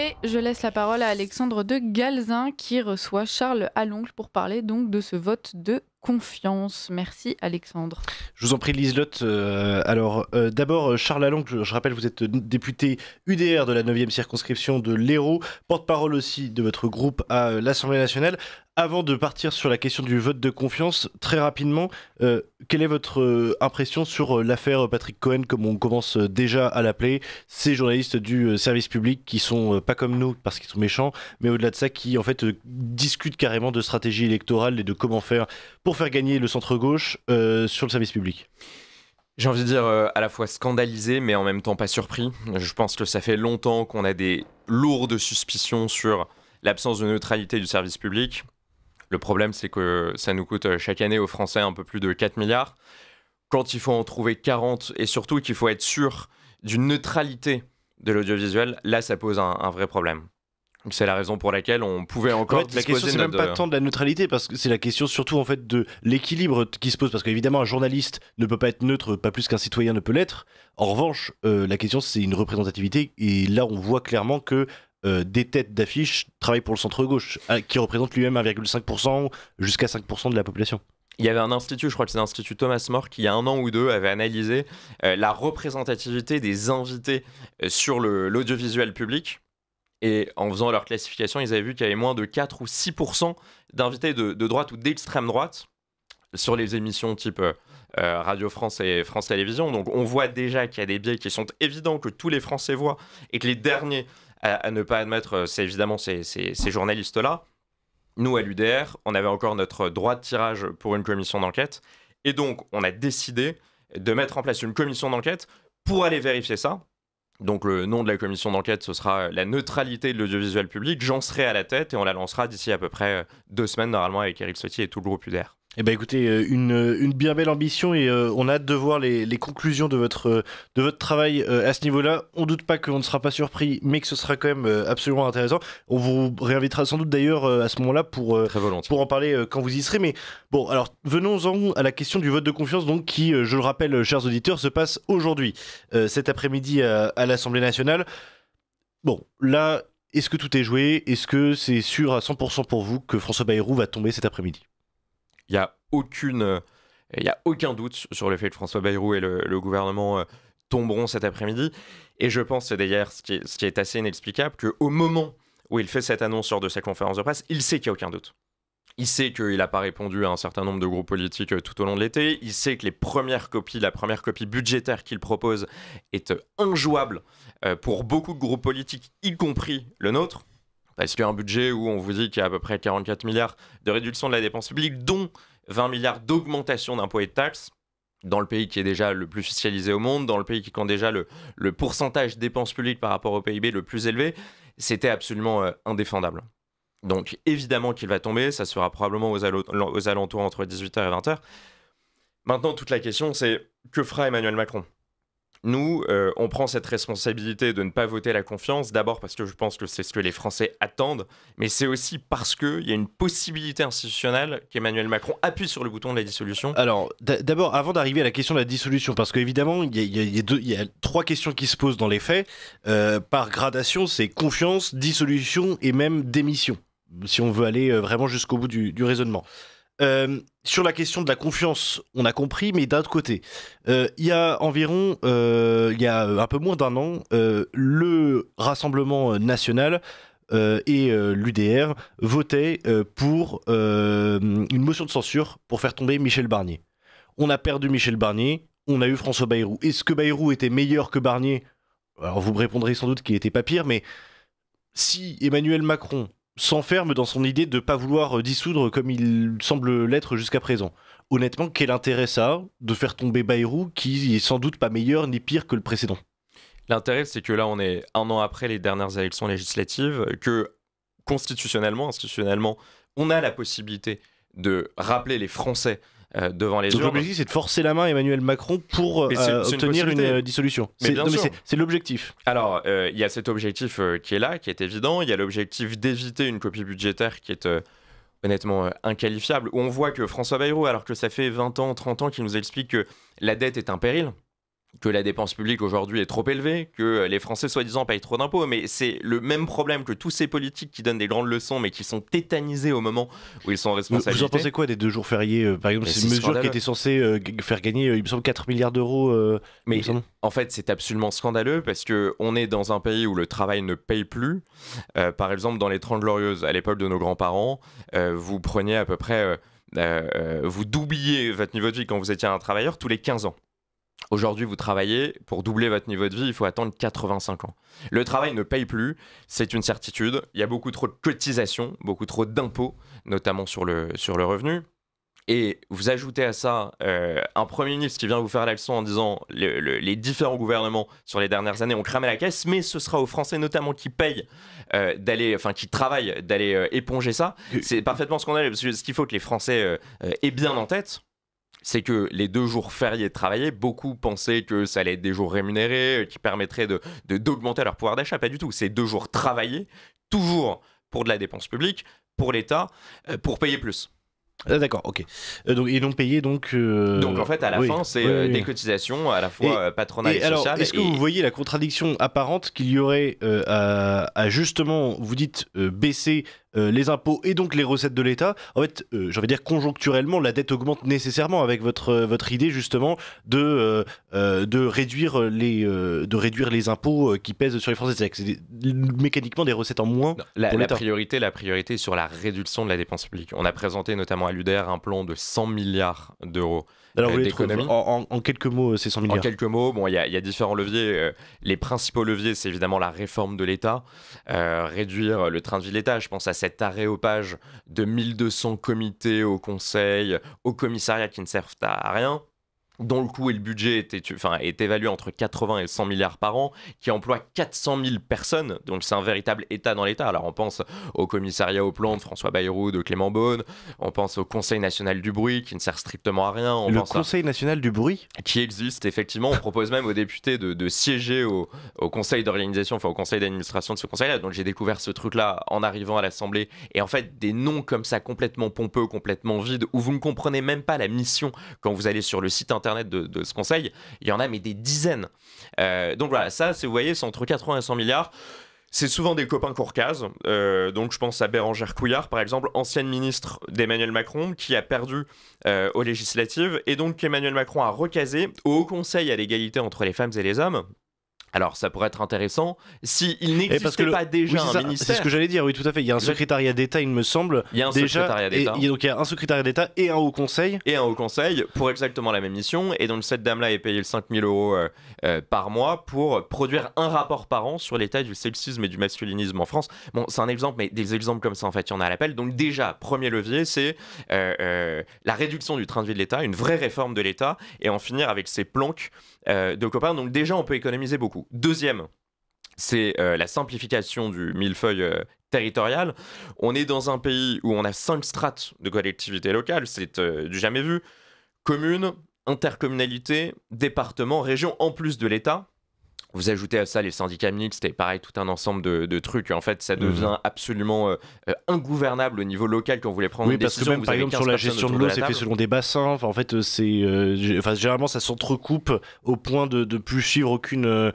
Et je laisse la parole à Alexandre de Galzin qui reçoit Charles Alloncle pour parler donc de ce vote de confiance. Merci Alexandre. Je vous en prie Liselotte. D'abord, Charles Alloncle, je rappelle, vous êtes député UDR de la 9e circonscription de l'Hérault, porte-parole aussi de votre groupe à l'Assemblée nationale. Avant de partir sur la question du vote de confiance, très rapidement, quelle est votre impression sur l'affaire Patrick Cohen, comme on commence déjà à l'appeler, ces journalistes du service public qui sont pas comme nous parce qu'ils sont méchants, mais au-delà de ça, qui en fait discutent carrément de stratégie électorale et de comment faire pour faire gagner le centre-gauche sur le service public? J'ai envie de dire à la fois scandalisé, mais en même temps pas surpris. Je pense que ça fait longtemps qu'on a des lourdes suspicions sur l'absence de neutralité du service public. Le problème, c'est que ça nous coûte chaque année aux Français un peu plus de 4 milliards. Quand il faut en trouver 40, et surtout qu'il faut être sûr d'une neutralité de l'audiovisuel, là, ça pose un vrai problème. Donc c'est la raison pour laquelle on pouvait encore la question, c'est même pas tant de la neutralité, parce que c'est la question surtout en fait de l'équilibre qui se pose, parce qu'évidemment un journaliste ne peut pas être neutre, pas plus qu'un citoyen ne peut l'être. En revanche, la question c'est une représentativité, et là on voit clairement que des têtes d'affiche travaillent pour le centre-gauche, qui représente lui-même 1,5% jusqu'à 5% de la population. Il y avait un institut, je crois que c'est l'Institut Thomas More, qui il y a 1 an ou 2 avait analysé la représentativité des invités sur l'audiovisuel public. Et en faisant leur classification, ils avaient vu qu'il y avait moins de 4 ou 6% d'invités de droite ou d'extrême droite sur les émissions type Radio France et France Télévisions. Donc on voit déjà qu'il y a des biais qui sont évidents, que tous les Français voient, et que les derniers à ne pas admettre, c'est évidemment ces journalistes-là. Nous, à l'UDR, on avait encore notre droit de tirage pour une commission d'enquête. Et donc, on a décidé de mettre en place une commission d'enquête pour aller vérifier ça. Donc, le nom de la commission d'enquête, ce sera la neutralité de l'audiovisuel public. J'en serai à la tête et on la lancera d'ici à peu près 2 semaines, normalement, avec Éric Ciotti et tout le groupe UDR. Eh ben écoutez, une bien belle ambition, et on a hâte de voir les conclusions de votre travail à ce niveau-là. On doute pas qu'on ne sera pas surpris, mais que ce sera quand même absolument intéressant. On vous réinvitera sans doute d'ailleurs à ce moment-là pour en parler quand vous y serez. Mais bon, alors venons-en à la question du vote de confiance, donc qui, je le rappelle, chers auditeurs, se passe aujourd'hui, cet après-midi à l'Assemblée nationale. Bon, là, est-ce que tout est joué? Est-ce que c'est sûr à 100% pour vous que François Bayrou va tomber cet après-midi? Il n'y a aucun doute sur le fait que François Bayrou et le gouvernement tomberont cet après-midi. Et je pense, d'ailleurs, ce qui est assez inexplicable, qu'au moment où il fait cette annonce lors de sa conférence de presse, il sait qu'il n'y a aucun doute. Il sait qu'il n'a pas répondu à un certain nombre de groupes politiques tout au long de l'été. Il sait que la première copie budgétaire qu'il propose est injouable pour beaucoup de groupes politiques, y compris le nôtre. Parce qu'il y a un budget où on vous dit qu'il y a à peu près 44 milliards de réduction de la dépense publique, dont 20 milliards d'augmentation d'impôts et de taxes, dans le pays qui est déjà le plus fiscalisé au monde, dans le pays qui compte déjà le pourcentage dépenses publiques par rapport au PIB le plus élevé, c'était absolument indéfendable. Donc évidemment qu'il va tomber, ça se fera probablement aux alentours entre 18h et 20h. Maintenant, toute la question, c'est que fera Emmanuel Macron ? Nous, on prend cette responsabilité de ne pas voter la confiance, d'abord parce que je pense que c'est ce que les Français attendent, mais c'est aussi parce qu'il y a une possibilité institutionnelle qu'Emmanuel Macron appuie sur le bouton de la dissolution. Alors, d'abord, avant d'arriver à la question de la dissolution, parce qu'évidemment, il y a 3 questions qui se posent dans les faits. Par gradation, c'est confiance, dissolution et même démission, si on veut aller vraiment jusqu'au bout du raisonnement. Sur la question de la confiance, on a compris, mais d'un autre côté, il y a un peu moins d'1 an, le Rassemblement national et l'UDR votaient pour une motion de censure pour faire tomber Michel Barnier. On a perdu Michel Barnier, on a eu François Bayrou. Est-ce que Bayrou était meilleur que Barnier ? Alors vous me répondrez sans doute qu'il n'était pas pire, mais si Emmanuel Macron s'enferme dans son idée de ne pas vouloir dissoudre comme il semble l'être jusqu'à présent, honnêtement, quel intérêt ça a de faire tomber Bayrou, qui est sans doute pas meilleur ni pire que le précédent ? L'intérêt, c'est que là, on est 1 an après les dernières élections législatives, que constitutionnellement, institutionnellement, on a la possibilité de rappeler les Français devant les urnes. Donc l'objectif, c'est de forcer la main à Emmanuel Macron pour obtenir une dissolution. C'est l'objectif. Alors, il y a cet objectif qui est là, qui est évident. Il y a l'objectif d'éviter une copie budgétaire qui est honnêtement inqualifiable, où on voit que François Bayrou, alors que ça fait 20 ans, 30 ans qu'il nous explique que la dette est un péril, que la dépense publique aujourd'hui est trop élevée, que les Français soi-disant payent trop d'impôts, mais c'est le même problème que tous ces politiques qui donnent des grandes leçons, mais qui sont tétanisés au moment où ils sont en responsabilité. Vous en pensez quoi des 2 jours fériés par exemple, c'est une mesure qui était censée faire gagner, il me semble, 4 milliards d'euros. Mais en fait, c'est absolument scandaleux parce qu'on est dans un pays où le travail ne paye plus. Par exemple, dans les 30 Glorieuses, à l'époque de nos grands-parents, vous preniez à peu près... vous doubliez votre niveau de vie quand vous étiez un travailleur tous les 15 ans. Aujourd'hui, vous travaillez, pour doubler votre niveau de vie, il faut attendre 85 ans. Le travail ne paye plus, c'est une certitude. Il y a beaucoup trop de cotisations, beaucoup trop d'impôts, notamment sur le revenu. Et vous ajoutez à ça un Premier ministre qui vient vous faire la leçon en disant les différents gouvernements sur les dernières années ont cramé la caisse, mais ce sera aux Français notamment qui payent qui travaillent d'aller éponger ça. C'est parfaitement scandaleux, parce que ce qu'il faut que les Français aient bien en tête, c'est que les 2 jours fériés de travailler, beaucoup pensaient que ça allait être des jours rémunérés, qui permettraient d'augmenter leur pouvoir d'achat. Pas du tout. C'est 2 jours travaillés, toujours pour de la dépense publique, pour l'État, pour payer plus. Ah, d'accord, ok. Donc, et non payé, donc... Donc en fait, à la fin, c'est des cotisations à la fois patronales et sociales. Alors, est-ce que vous voyez la contradiction apparente qu'il y aurait à justement, vous dites, baisser les impôts et donc les recettes de l'État? En fait, j'ai envie de dire, conjoncturellement, la dette augmente nécessairement avec votre idée justement de réduire les impôts qui pèsent sur les Français. C'est-à-dire que c'est mécaniquement des recettes en moins pour l'État. La priorité est sur la réduction de la dépense publique. On a présenté notamment à l'UDR un plan de 100 milliards d'euros d'économie. En quelques mots, c'est 100 milliards. En quelques mots, bon, il y a différents leviers. Les principaux leviers, c'est évidemment la réforme de l'État, réduire le train de vie de l'État. Je pense à cet aréopage de 1200 comités au Conseil, au commissariat qui ne servent à rien, dont le coût et le budget est évalué entre 80 et 100 milliards par an, qui emploie 400 000 personnes, donc c'est un véritable État dans l'État. Alors on pense au commissariat au plan de François Bayrou, de Clément Beaune, on pense au Conseil national du bruit, qui ne sert strictement à rien. Le Conseil national du bruit qui existe, effectivement. On propose même aux députés de siéger au conseil d'organisation, enfin au conseil d'administration de ce conseil-là. Donc j'ai découvert ce truc-là en arrivant à l'Assemblée. Et en fait, des noms comme ça, complètement pompeux, complètement vides, où vous ne comprenez même pas la mission quand vous allez sur le site internet de ce conseil, il y en a mais des dizaines. Donc voilà, ça, vous voyez, c'est entre 80 et 100 milliards. C'est souvent des copains Courcase. Donc je pense à Bérangère Couillard, par exemple, ancienne ministre d'Emmanuel Macron, qui a perdu aux législatives, et donc qu'Emmanuel Macron a recasé au Haut Conseil à l'égalité entre les femmes et les hommes. Alors, ça pourrait être intéressant s'il n'existait pas déjà un ministère. C'est ce que j'allais dire, oui, tout à fait. Il y a un secrétariat d'État, il me semble. Il y a un secrétariat d'État. Donc, il y a un secrétariat d'État et un haut conseil. Et un haut conseil pour exactement la même mission. Et donc, cette dame-là est payée 5 000 euros par mois pour produire un rapport par an sur l'état du sexisme et du masculinisme en France. Bon, c'est un exemple, mais des exemples comme ça, en fait, il y en a à l'appel. Donc, déjà, premier levier, c'est la réduction du train de vie de l'État, une vraie réforme de l'État, et en finir avec ces planques de copains. Donc, déjà, on peut économiser beaucoup. Deuxième, c'est la simplification du millefeuille territorial. On est dans un pays où on a 5 strates de collectivités locales, c'est du jamais vu. Commune, intercommunalité, département, région, en plus de l'État. Vous ajoutez à ça les syndicats mixtes et pareil, tout un ensemble de trucs. En fait, ça devient absolument ingouvernable au niveau local quand vous voulez prendre une décision. Oui, parce que même, par exemple, sur la gestion de l'eau, c'est fait selon des bassins. Enfin, en fait, généralement, ça s'entrecoupe au point de plus suivre aucune...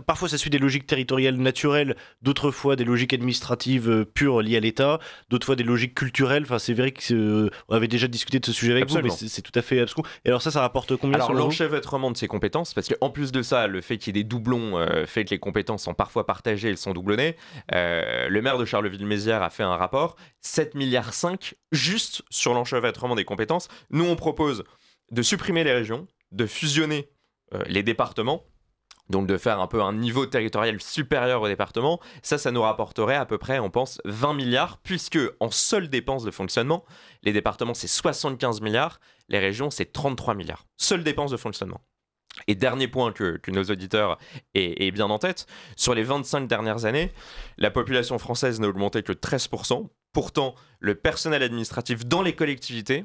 parfois, ça suit des logiques territoriales naturelles, d'autres fois des logiques administratives pures liées à l'État, d'autres fois des logiques culturelles. Enfin, c'est vrai qu'on avait déjà discuté de ce sujet avec vous, mais c'est tout à fait abscon. Et alors ça rapporte combien? Alors, l'enchevêtrement de ses compétences, parce qu'en plus de ça, le fait qu'il y ait des doublons fait que les compétences sont parfois partagées, elles sont doublonnées. Le maire de Charleville-Mézières a fait un rapport, 7,5 milliards juste sur l'enchevêtrement des compétences. Nous, on propose de supprimer les régions, de fusionner les départements, donc de faire un peu un niveau territorial supérieur aux départements. Ça nous rapporterait à peu près, on pense, 20 milliards, puisque en seules dépenses de fonctionnement, les départements, c'est 75 milliards, les régions, c'est 33 milliards. Seules dépenses de fonctionnement. Et dernier point que nos auditeurs aient bien en tête, sur les 25 dernières années, la population française n'a augmenté que 13%. Pourtant, le personnel administratif dans les collectivités,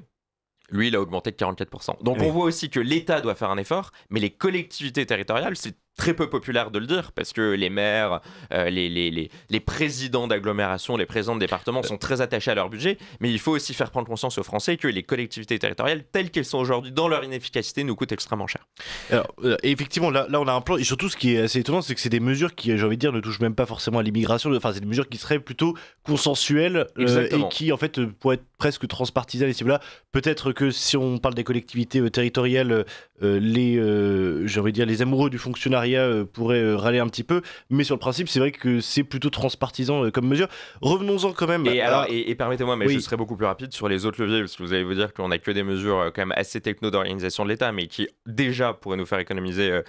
lui, il a augmenté de 44%. Donc on voit aussi que l'État doit faire un effort, mais les collectivités territoriales, c'est très peu populaire de le dire, parce que les maires, les présidents d'agglomération, les présidents de département sont très attachés à leur budget, mais il faut aussi faire prendre conscience aux Français que les collectivités territoriales, telles qu'elles sont aujourd'hui, dans leur inefficacité, nous coûtent extrêmement cher. Alors, effectivement, là, on a un plan, et surtout, ce qui est assez étonnant, c'est que c'est des mesures qui, j'ai envie de dire, ne touchent même pas forcément à l'immigration, enfin, c'est des mesures qui seraient plutôt consensuelles, et qui, en fait, pourraient être presque transpartisanes, et si voilà, peut-être que si on parle des collectivités territoriales, j'ai envie de dire, les amoureux du fonctionnariat pourraient râler un petit peu, mais sur le principe, c'est vrai que c'est plutôt transpartisan comme mesure. Revenons-en quand même. Et permettez-moi, mais je serai beaucoup plus rapide sur les autres leviers, parce que vous allez vous dire qu'on n'a que des mesures quand même assez techno d'organisation de l'État, mais qui déjà pourraient nous faire économiser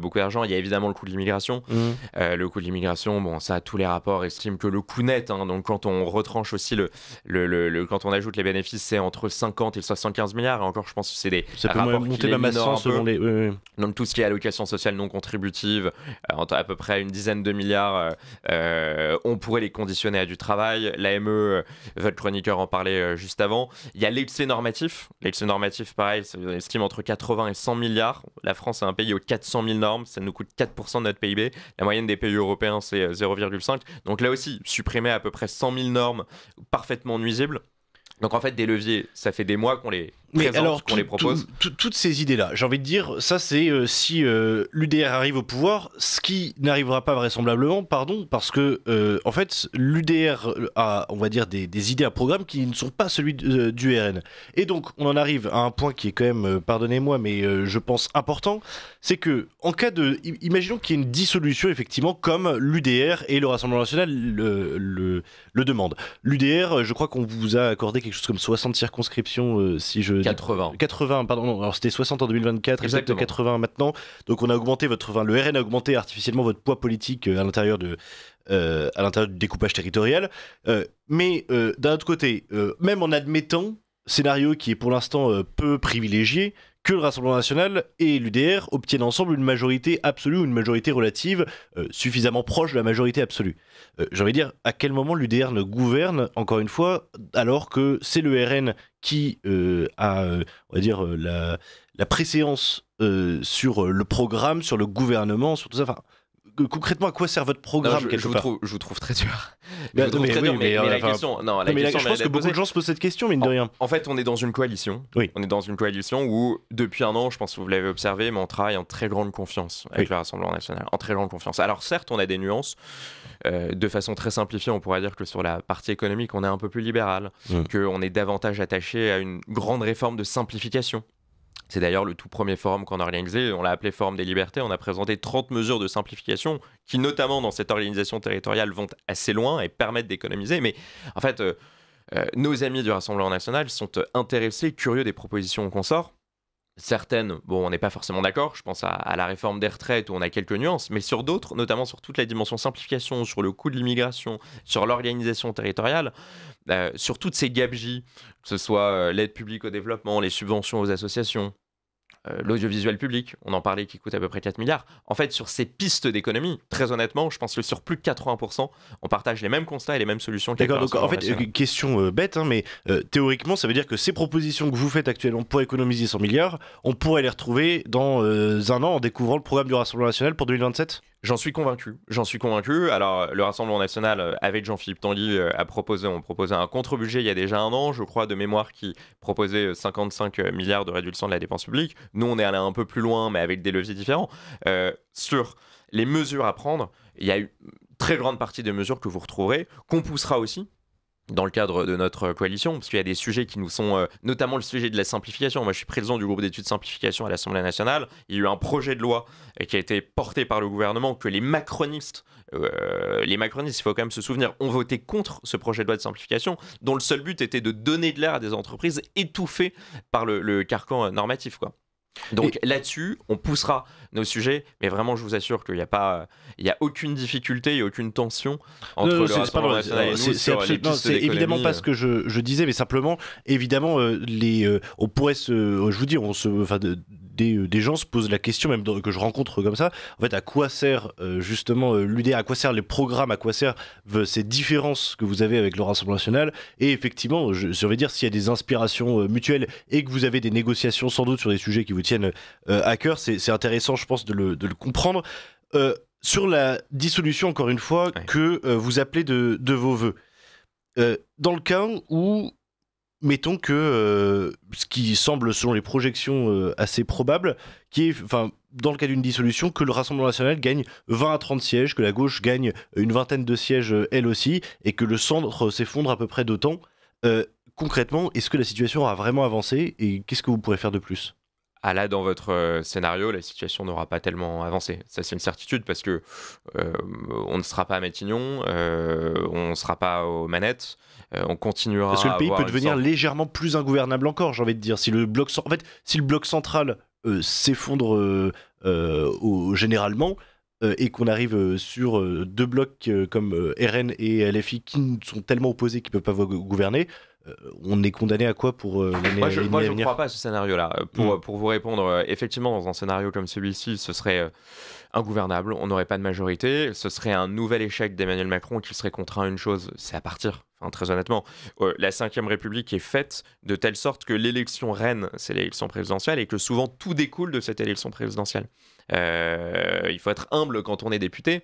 beaucoup d'argent. Il y a évidemment le coût de l'immigration. Le coût de l'immigration, bon, ça, tous les rapports estiment que le coût net, donc quand on retranche aussi quand on ajoute les bénéfices, c'est entre 50 et 75 milliards. Et encore, je pense que c'est des rapports qui les minorent un peu. Donc tout ce qui est allocation sociale non contributive, à peu près une dizaine de milliards, on pourrait les conditionner à du travail. L'AME, votre chroniqueur en parlait juste avant. Il y a l'excès normatif. L'excès normatif, pareil, on estime entre 80 et 100 milliards. La France est un pays aux 400 000 normes. Ça nous coûte 4% de notre PIB. La moyenne des pays européens, c'est 0,5. Donc là aussi, supprimer à peu près 100 000 normes parfaitement nuisibles. Donc en fait, des leviers, ça fait des mois qu'on les présente, qu'on les propose. Toutes ces idées-là, j'ai envie de dire, ça c'est si l'UDR arrive au pouvoir, ce qui n'arrivera pas vraisemblablement, parce que en fait, l'UDR a, on va dire, des idées à programme qui ne sont pas celui du RN. Et donc, on en arrive à un point qui est quand même, pardonnez-moi, mais je pense important, c'est que en cas de, imaginons qu'il y ait une dissolution, effectivement, comme l'UDR et le Rassemblement National le demandent. L'UDR, je crois qu'on vous a accordé quelque chose comme 60 circonscriptions, si je... 80, pardon, non, alors c'était 60 en 2024, exactement. 80 maintenant, donc on a augmenté le RN a augmenté artificiellement votre poids politique à l'intérieur du découpage territorial, mais d'un autre côté, même en admettant, scénario qui est pour l'instant peu privilégié, que le Rassemblement National et l'UDR obtiennent ensemble une majorité absolue ou une majorité relative suffisamment proche de la majorité absolue. J'ai envie de dire, à quel moment l'UDR ne gouverne, encore une fois, alors que c'est le RN qui a, on va dire, la préséance sur le programme, sur le gouvernement, sur tout ça. Enfin, concrètement, à quoi sert votre programme? Je vous trouve très dur. Mais la question, je pense que beaucoup de gens se posent cette question, mine de rien. En fait, on est dans une coalition. Oui. On est dans une coalition où, depuis un an, je pense que vous l'avez observé, mais on travaille en très grande confiance avec le Rassemblement National. En très grande confiance. Alors certes, on a des nuances. De façon très simplifiée, on pourrait dire que sur la partie économique, on est un peu plus libéral, qu'on est davantage attaché à une grande réforme de simplification. C'est d'ailleurs le tout premier forum qu'on a organisé, on l'a appelé Forum des Libertés, on a présenté 30 mesures de simplification qui, notamment dans cette organisation territoriale, vont assez loin et permettent d'économiser. Mais en fait, nos amis du Rassemblement National sont intéressés, curieux des propositions qu'on sort. Certaines, bon, on n'est pas forcément d'accord, je pense à la réforme des retraites où on a quelques nuances, mais sur d'autres, notamment sur toute la dimension simplification, sur le coût de l'immigration, sur l'organisation territoriale, sur toutes ces gabegies, que ce soit l'aide publique au développement, les subventions aux associations, l'audiovisuel public, on en parlait, qui coûte à peu près 4 milliards. En fait, sur ces pistes d'économie, très honnêtement, je pense que sur plus de 80%, on partage les mêmes constats et les mêmes solutions. D'accord, donc en fait, question bête, mais théoriquement, ça veut dire que ces propositions que vous faites actuellement pour économiser 100 milliards, on pourrait les retrouver dans un an en découvrant le programme du Rassemblement National pour 2027 ? J'en suis convaincu. Alors, le Rassemblement National, avec Jean-Philippe Tanguy, on proposait un contre-budget il y a déjà un an, je crois, de mémoire, qui proposait 55 milliards de réduction de la dépense publique. Nous, on est allé un peu plus loin, mais avec des leviers différents. Sur les mesures à prendre, il y a une très grande partie des mesures que vous retrouverez, qu'on poussera aussi dans le cadre de notre coalition, parce qu'il y a des sujets qui nous sont, notamment le sujet de la simplification. Moi, je suis président du groupe d'études simplification à l'Assemblée nationale. Il y a eu un projet de loi qui a été porté par le gouvernement, que les macronistes, il faut quand même se souvenir, ont voté contre ce projet de loi de simplification, dont le seul but était de donner de l'air à des entreprises étouffées par le carcan normatif, quoi. Donc là-dessus, on poussera nos sujets, mais vraiment, je vous assure qu'il n'y a aucune difficulté et aucune tension entre le Rassemblement National et nous sur les pistes d'économie. C'est évidemment pas ce que je disais, mais simplement, évidemment, on pourrait des gens se posent la question, même que je rencontre comme ça, en fait, à quoi sert justement l'UDR, à quoi servent les programmes, à quoi servent ces différences que vous avez avec le Rassemblement National, et effectivement, je vais dire, s'il y a des inspirations mutuelles et que vous avez des négociations sans doute sur des sujets qui vous tiennent à cœur, c'est intéressant, je pense, de le comprendre. Sur la dissolution, encore une fois, que vous appelez de vos voeux, dans le cas où, mettons que ce qui semble, selon les projections, assez probable, qui est, dans le cas d'une dissolution, que le Rassemblement national gagne 20 à 30 sièges, que la gauche gagne une vingtaine de sièges elle aussi, et que le centre s'effondre à peu près d'autant. Concrètement, est-ce que la situation aura vraiment avancé, et qu'est-ce que vous pourrez faire de plus ? Ah là, dans votre scénario, la situation n'aura pas tellement avancé. Ça, c'est une certitude parce que on ne sera pas à Matignon, on ne sera pas aux manettes, on continuera. Parce que le pays peut devenir légèrement plus ingouvernable encore, j'ai envie de dire. Si le bloc, si le bloc central s'effondre généralement, et qu'on arrive sur deux blocs comme RN et LFI qui sont tellement opposés qu'ils ne peuvent pas gouverner, on est condamné à quoi pour l'année à venir ? Moi, je ne crois pas à ce scénario-là. Pour vous répondre, effectivement, dans un scénario comme celui-ci, ce serait ingouvernable, on n'aurait pas de majorité, ce serait un nouvel échec d'Emmanuel Macron qui serait contraint à une chose, c'est à partir. Très honnêtement, la Ve République est faite de telle sorte que l'élection reine, c'est l'élection présidentielle, et que souvent tout découle de cette élection présidentielle. Il faut être humble quand on est député.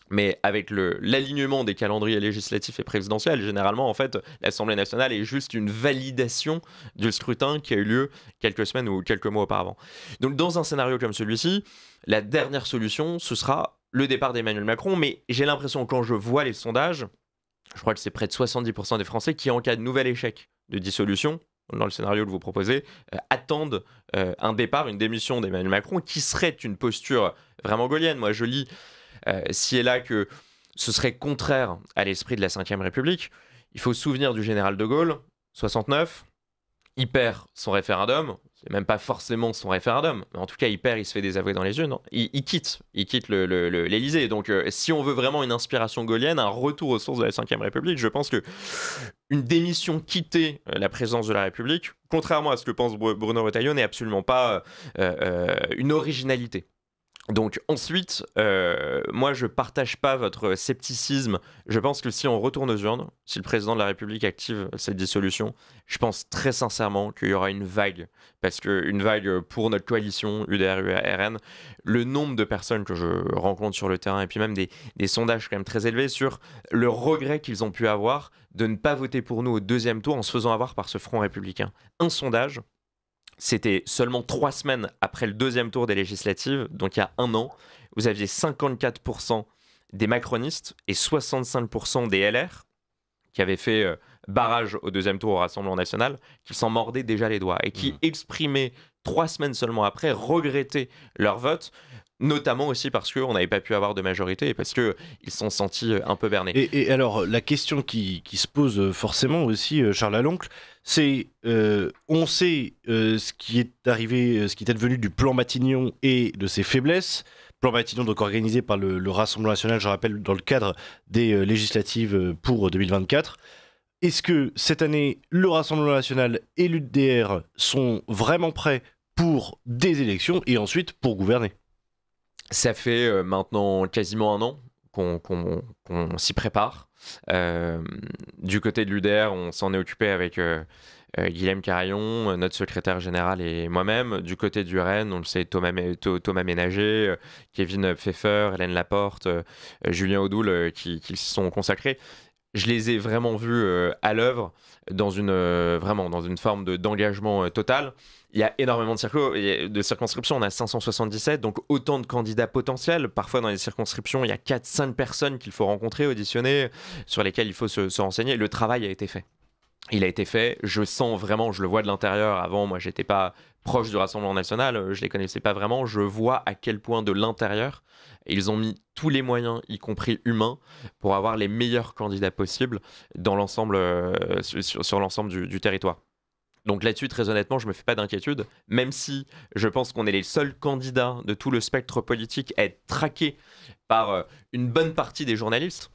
Mais avec l'alignement des calendriers législatifs et présidentiels, généralement, en fait, l'Assemblée nationale est juste une validation du scrutin qui a eu lieu quelques semaines ou quelques mois auparavant. Donc, dans un scénario comme celui-ci, la dernière solution, ce sera le départ d'Emmanuel Macron. Mais j'ai l'impression, quand je vois les sondages, je crois que c'est près de 70% des Français qui, en cas de nouvel échec de dissolution, dans le scénario que vous proposez, attendent un départ, une démission d'Emmanuel Macron, qui serait une posture vraiment gaulienne. Moi, je lis ci et là que ce serait contraire à l'esprit de la Ve République. Il faut se souvenir du général de Gaulle, 69, il perd son référendum, c'est même pas forcément son référendum, mais en tout cas il perd, il se fait désavouer dans les urnes, il quitte l'Élysée. Donc si on veut vraiment une inspiration gaulienne, un retour aux sources de la Ve République, je pense que une démission quitter la présidence de la République, contrairement à ce que pense Bruno Retailleau, n'est absolument pas une originalité. Donc ensuite, moi je partage pas votre scepticisme. Je pense que si on retourne aux urnes, si le président de la République active cette dissolution, je pense très sincèrement qu'il y aura une vague. Parce qu'une vague pour notre coalition UDR-RN, le nombre de personnes que je rencontre sur le terrain et puis même des sondages quand même très élevés sur le regret qu'ils ont pu avoir de ne pas voter pour nous au deuxième tour en se faisant avoir par ce front républicain. Un sondage, c'était seulement 3 semaines après le deuxième tour des législatives, donc il y a 1 an, vous aviez 54% des macronistes et 65% des LR qui avaient fait barrage au deuxième tour au Rassemblement national, qui s'en mordaient déjà les doigts et qui exprimaient 3 semaines seulement après, regrettaient leur vote, notamment aussi parce qu'on n'avait pas pu avoir de majorité et parce qu'ils se sont sentis un peu bernés. Et alors, la question qui se pose forcément aussi, Charles Aloncle, c'est, on sait ce qui est arrivé, ce qui est advenu du plan Matignon et de ses faiblesses. Plan Matignon donc organisé par le Rassemblement national, je rappelle, dans le cadre des législatives pour 2024. Est-ce que cette année, le Rassemblement national et l'UDR sont vraiment prêts pour des élections et ensuite pour gouverner ? Ça fait maintenant quasiment 1 an qu'on s'y prépare. Du côté de l'UDR, on s'en est occupé avec Guilhem Carayon, notre secrétaire général et moi-même. Du côté du RN, on le sait, Thomas Ménager, Kevin Pfeffer, Hélène Laporte, Julien Audoul qui s'y sont consacrés. Je les ai vraiment vus à l'œuvre dans une forme d'engagement total. Il y a énormément de circonscriptions, on a 577, donc autant de candidats potentiels. Parfois dans les circonscriptions, il y a 4-5 personnes qu'il faut rencontrer, auditionner, sur lesquelles il faut se renseigner. Le travail a été fait. Il a été fait, je sens vraiment, je le vois de l'intérieur. Avant, moi, j'étais pas proche du Rassemblement national, je les connaissais pas vraiment. Je vois à quel point de l'intérieur, ils ont mis tous les moyens, y compris humains, pour avoir les meilleurs candidats possibles dans l'ensemble, sur l'ensemble du territoire. Donc là-dessus, très honnêtement, je me fais pas d'inquiétude, même si je pense qu'on est les seuls candidats de tout le spectre politique à être traqués par une bonne partie des journalistes,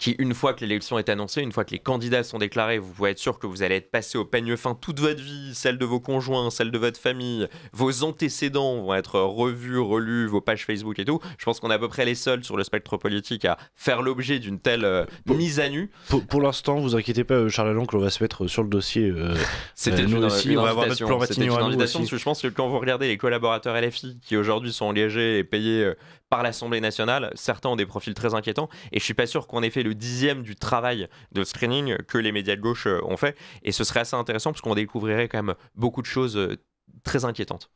qui, une fois que l'élection est annoncée, une fois que les candidats sont déclarés, vous pouvez être sûr que vous allez être passé au peigne fin toute votre vie, celle de vos conjoints, celle de votre famille, vos antécédents vont être revus, relus, vos pages Facebook et tout. Je pense qu'on est à peu près les seuls sur le spectre politique à faire l'objet d'une telle mise à nu. Pour l'instant, vous inquiétez pas, Charles Aloncle, on va se mettre sur le dossier. C'était nous une aussi, on va avoir notre plan Matignon à nous invitation aussi. parce que je pense que quand vous regardez les collaborateurs LFI qui aujourd'hui sont engagés et payés par l'Assemblée nationale. Certains ont des profils très inquiétants et je suis pas sûr qu'on ait fait le 10e du travail de screening que les médias de gauche ont fait. Et ce serait assez intéressant parce qu'on découvrirait quand même beaucoup de choses très inquiétantes.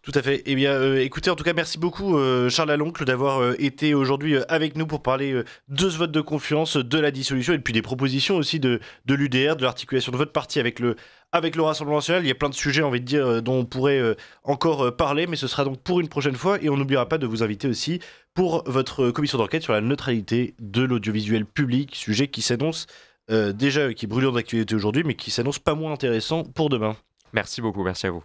Tout à fait. Eh bien, écoutez, en tout cas, merci beaucoup, Charles Laloncle, d'avoir été aujourd'hui avec nous pour parler de ce vote de confiance, de la dissolution et puis des propositions aussi de l'UDR, de l'articulation de votre parti avec le Rassemblement national. Il y a plein de sujets, envie de dire, dont on pourrait encore parler, mais ce sera donc pour une prochaine fois. Et on n'oubliera pas de vous inviter aussi pour votre commission d'enquête sur la neutralité de l'audiovisuel public, sujet qui s'annonce déjà, qui est brûlant d'actualité aujourd'hui, mais qui s'annonce pas moins intéressant pour demain. Merci beaucoup, merci à vous.